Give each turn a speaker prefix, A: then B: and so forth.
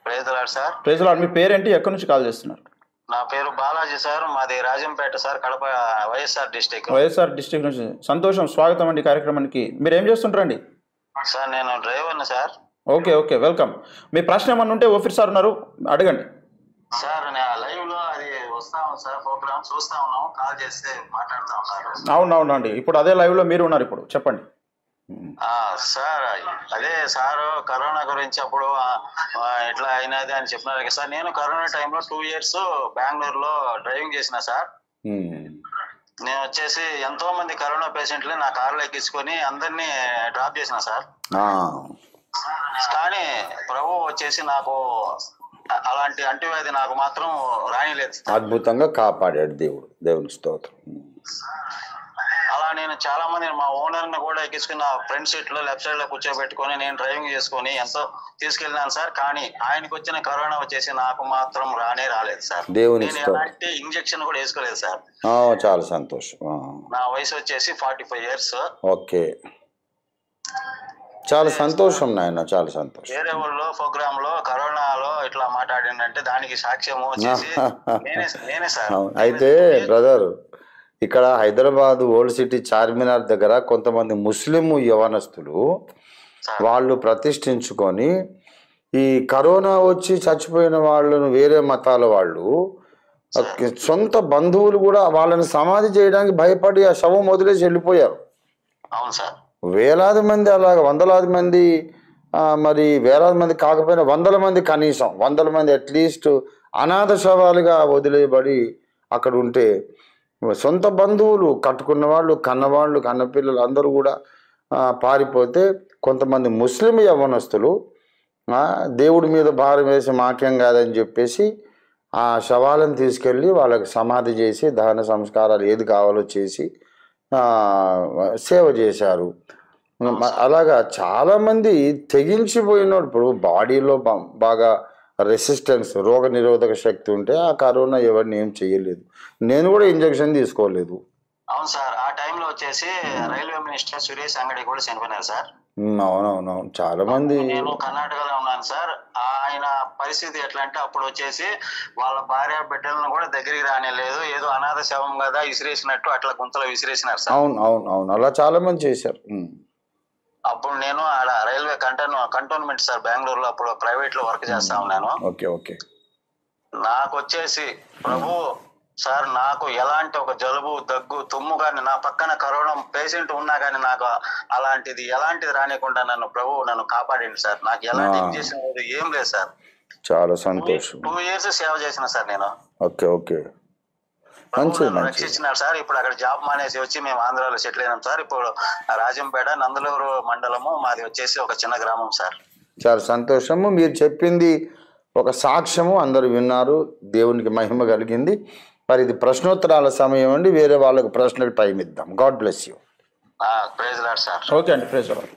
A: Praise lord sir.
B: Praise lord. మీ పేరేంటి, ఎక్కడి నుంచి కాల్ చేస్తున్నారు?
A: నా పేరు బాలాజీ సార్, మాది Rajampet sir, Kadapa YSR district.
B: YSR district నుంచి. సంతోషం, స్వాగతం అండి కార్యక్రమానికి. మీరు ఏం చేస్తుంటారండి?
A: సార్ నేను డ్రైవర్ని సార్.
B: Okay okay, welcome. మీ ప్రశ్న ఏమన్నా ఉంటే ఓఫీర్ సార్ ఉన్నారు, అడగండి.
A: సార్ లైవ్ లో అది వస్తా ఉంది సార్, ప్రోగ్రామ్ చూస్తా ఉన్నాం, కాల్ చేస్తే మాట్లాడుతా ఉన్నారు.
B: అవునవునండి, ఇప్పుడు అదే లైవ్ లో మీరు ఉన్నారు, ఇప్పుడు చెప్పండి.
A: సార్ అదే సార్ కరోనా గురించి అప్పుడు ఎట్లా అయినది అని చెప్పినారు కదా సార్. నేను కరోనా టైంలో 2 years బెంగళూరులో డ్రైవింగ్ చేసిన సార్. నేను వచ్చేసి ఎంతో మంది కరోనా పేషెంట్ని నా కార్లో ఎక్కించుకొని అందరినీ డ్రాప్ చేసిన సార్. కానీ ప్రభు వచ్చేసి నాకు అలాంటి అంటువ్యాధి నాకు మాత్రం రానిలేదు.
C: అద్భుతంగా కాపాడాడు దేవుడు, దేవుని స్తోత్రం.
A: అలా నేను చాలా మంది మా ఓనర్ ని కూడా ఎక్కించుకుని నా ఫ్రంట్ సీట్ లో లెఫ్ట్ సైడ్ లో కూర్చోబెట్టుకొని నేను డ్రైవింగ్ చేసుకుని ఎంతో తీసుకెళ్ళినాను సార్. కానీ ఆయనకు వచ్చిన కరోనా వచ్చేసి నాకు మాత్రం రాలేదు సార్. నేను ఎలాంటి ఇంజెక్షన్ కూడా వేసుకోలేదు సార్.
C: చాలా సంతోషం.
A: నా వయసు వచ్చేసి 45 years.
C: ఓకే, చాలా సంతోషం నాయన, చాలా సంతోషం.
A: వేరే వాళ్ళు ప్రోగ్రామ్ లో కరోనాలో ఇట్లా మాట్లాడిందంటే దానికి సాక్ష్యము వచ్చేసి నేనే సార్.
C: అయితే బ్రదర్, ఇక్కడ హైదరాబాద్ ఓల్డ్ సిటీ చార్మినార్ దగ్గర కొంతమంది ముస్లిం యవనస్తులు వాళ్ళు ప్రతిష్ఠించుకొని ఈ కరోనా వచ్చి చచ్చిపోయిన వాళ్ళను వేరే మతాల వాళ్ళు సొంత బంధువులు కూడా వాళ్ళని సమాధి చేయడానికి భయపడి ఆ శవం వదిలేసి వెళ్ళిపోయారు.
A: అవును సార్.
C: వేలాది మంది, అలాగ వందలాది మంది, మరి వేలాది మంది కాకపోయినా వందల మంది, కనీసం 100 మంది అట్లీస్ట్ అనాథ శవాలుగా వదిలేయబడి అక్కడ ఉంటే సొంత బంధువులు, కట్టుకున్న వాళ్ళు, కన్నవాళ్ళు, కన్నపిల్లలు అందరూ కూడా పారిపోతే కొంతమంది ముస్లిం యవ్వనస్తులు దేవుడి మీద భారం వేసి మాకేం కాదని చెప్పేసి ఆ శవాలను తీసుకెళ్ళి వాళ్ళకి సమాధి చేసి దహన సంస్కారాలు ఏది కావాలో చేసి సేవ చేశారు. అలాగా చాలామంది తెగించిపోయినాడు. ఇప్పుడు బాడీలో బాగా రెసిస్టెన్స్, రోగ నిరోధక శక్తి ఉంటే ఆ కరోనా ఎవరిని ఏం చేయలేదు. నేను కూడా ఇంజక్షన్ తీసుకోలేదు.
A: అవును సార్. ఆ టైంలో వచ్చేసి రైల్వే మినిస్టర్ సురేష్ అంగడి కూడా చనిపోయినారు సార్.
C: అవునవునవును, చాలా మంది.
A: నేను కర్ణాటకలో ఉన్నాను సార్. ఆయన పరిస్థితి ఎట్లా అంటే అప్పుడు వచ్చేసి వాళ్ళ భార్య బిడ్డలను కూడా దగ్గరికి రానిలేదు. ఏదో అనాథ శవం కదా విసిరేసినట్టు అట్లా గుంతలో విసిరేసినారు సార్.
C: అవును అవును అవును, అలా చాలా మంది చేశారు.
A: అప్పుడు నేను ఆడ రైల్వే కంటోన్మెంట్ సార్ బెంగళూరులో అప్పుడు ప్రైవేట్ లో వర్క్ చేస్తా ఉన్నాను.
C: Okay okay.
A: నాకు వచ్చేసి ప్రభు సార్, నాకు ఎలాంటి ఒక జలుబు, దగ్గు, తుమ్ము కానీ నా పక్కన కరోనా పేషెంట్ ఉన్నా కానీ నాకు అలాంటిది ఎలాంటిది రానికుండా నన్ను కాపాడింది సార్. నాకు ఎలాంటి ఇంజెక్షన్ లేదు, ఏం లేదు సార్.
C: చాలా సంతోషం.
A: 2 years సేవ చేసిన సార్ నేను.
C: ఓకే ఓకే,
A: రక్షించినారు సార్. ఇప్పుడు అక్కడ జాబ్ మానేసి వచ్చి మేము ఆంధ్రాలో సెటిల్ అయినాం సార్. ఇప్పుడు రాజంపేట నందలూరు మండలము మాది వచ్చేసి ఒక చిన్న గ్రామం సార్.
C: చాలా సంతోషము. మీరు చెప్పింది ఒక సాక్ష్యము, అందరూ విన్నారు, దేవునికి మహిమ కలిగింది. మరి ఇది ప్రశ్నోత్తరాల సమయం అండి, వేరే వాళ్ళకి ప్రశ్నకు టైం ఇద్దాం. God bless you.
A: Praise lord sir.
B: Okay అండి, ప్రైజ్ లార్డ్.